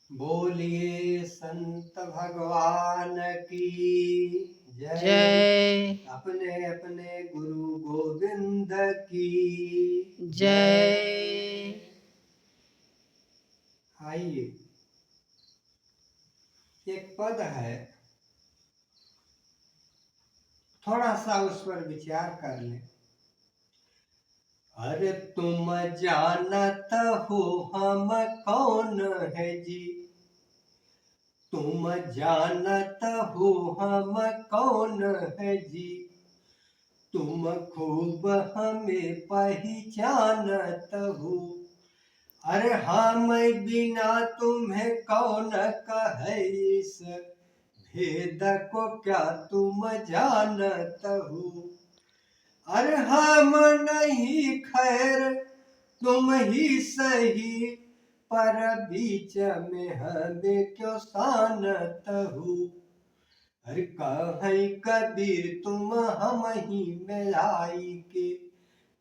बोलिए संत भगवान की जय। जय। अपने अपने गुरु गोविंद की जय। आइए, एक पद है, थोड़ा सा उस पर विचार कर लें। अरे तुम जानत हो हम कौन है जी, तुम जानत हो हम कौन है जी, तुम खूब हमें पहचानत हो। अरे हम बिना तुम्हें कौन कहे, इस भेद को क्या तुम जानत हो। अरे हम नहीं खैर तुम ही सही, पर बीच में हमें क्यों सानत हो। अरे कहीं कबीर तुम हम ही में आई के,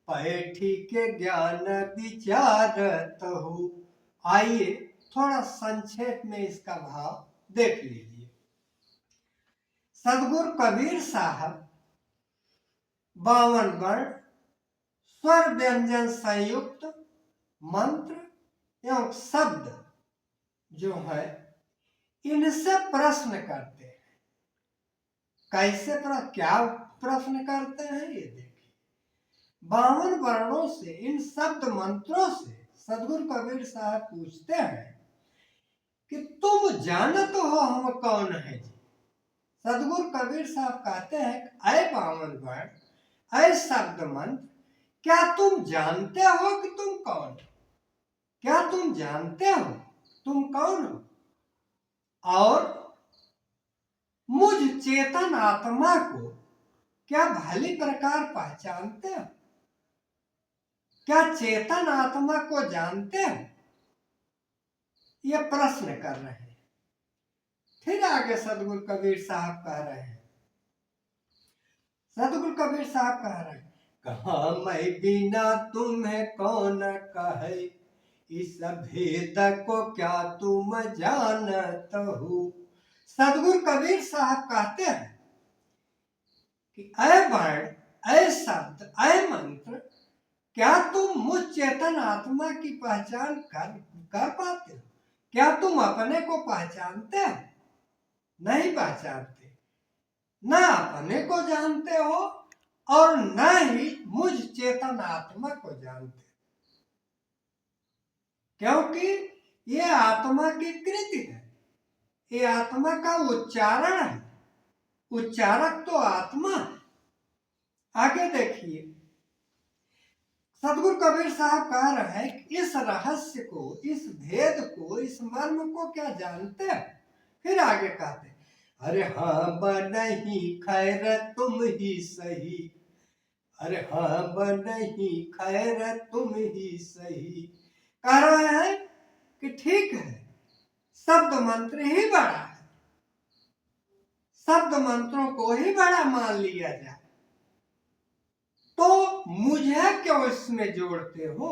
पैठी के ज्ञान विचारत हो। आइए थोड़ा संक्षेप में इसका भाव देख लीजिए। सदगुरु कबीर साहब 52 वर्ण स्वर व्यंजन संयुक्त मंत्र एवं शब्द जो है इनसे प्रश्न करते हैं। कैसे क्या प्रश्न करते हैं ये देखिए। 52 वर्णों से, इन शब्द मंत्रों से सदगुरु कबीर साहब पूछते हैं कि तुम जानत हो हम कौन है जी। सदगुरु कबीर साहब कहते हैं, ऐ 52 वर्ण, ऐ शब्द मंत्र, क्या तुम जानते हो कि तुम कौन हो? क्या तुम जानते हो तुम कौन हो? और मुझ चेतन आत्मा को क्या भली प्रकार पहचानते हो? क्या चेतन आत्मा को जानते हो? ये प्रश्न कर रहे हैं। फिर आगे सदगुरु कबीर साहब कह रहे हैं, सदगुरु कबीर साहब कह रहे हैं, कहा मैं बिना तुम्हें कौन कहे, इस भेद को क्या तुम जानत हो। सदगुरु कबीर साहब कहते हैं कि ऐ वर्ण, ऐ शब्द, ऐ मंत्र, क्या तुम मुझ चेतन आत्मा की पहचान कर पाते हो? क्या तुम अपने को पहचानते हो? नहीं पहचानते, न अपने को जानते हो और न ही मुझ चेतन आत्मा को जानते, क्योंकि ये आत्मा की कृति है, ये आत्मा का उच्चारण है, उच्चारक तो आत्मा है। आगे देखिए, सदगुरु कबीर साहब कह रहे हैं कि इस रहस्य को, इस भेद को, इस मर्म को क्या जानते हैं? फिर आगे कहते, अरे हाँ नहीं खैर तुम ही सही, अरे हाँ नहीं खैर तुम ही सही। कह रहे हैं कि ठीक है, शब्द मंत्र ही बड़ा है, शब्द मंत्रों को ही बड़ा मान लिया जाए, तो मुझे क्यों इसमें जोड़ते हो?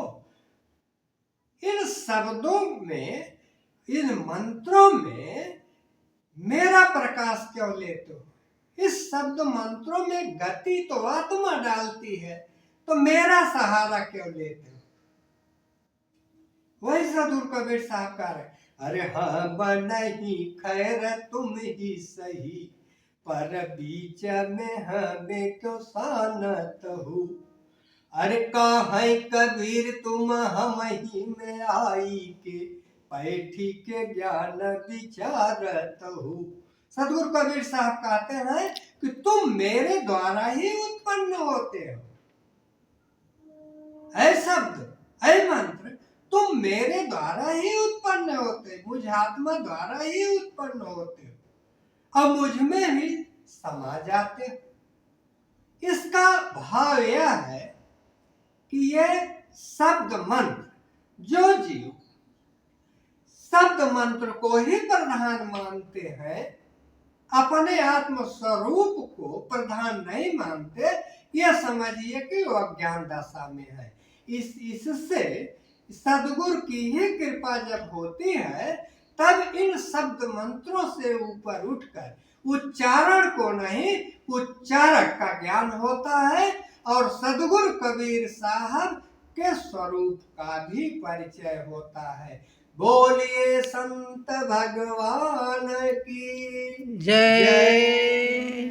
इन शब्दों में, इन मंत्रों में मेरा प्रकाश क्यों लेते हो? इस शब्द मंत्रों में गति तो आत्मा डालती है, तो मेरा सहारा क्यों लेते हो? वही सदगुरु कबीर साहब कह रहे, अरे हाँ नहीं खैर तुम ही सही, पर बीच में हमें क्यों सानत हो। अरे कहे कबीर तुम हम ही में आई के, पैठी के ज्ञान विचारत हो। सदगुरु कबीर साहब कहते हैं कि तुम मेरे द्वारा ही उत्पन्न होते हो। ऐ शब्द, ऐ मंत्र, तुम मेरे द्वारा ही उत्पन्न होते, मुझ आत्मा द्वारा ही उत्पन्न होते हो और मुझ में भी समा जाते हो। इसका भाव यह है कि ये शब्द मंत्र, जो जीव शब्द मंत्र को ही प्रधान मानते हैं, अपने आत्म स्वरूप को प्रधान नहीं मानते, यह समझिए कि वो अज्ञान दशा में है। इससे सदगुरु की ही कृपा जब होती है तब इन शब्द मंत्रों से ऊपर उठकर उच्चारण को नहीं उच्चारक का ज्ञान होता है और सदगुरु कबीर साहब के स्वरूप का भी परिचय होता है। बोलिए संत भगवान की जय।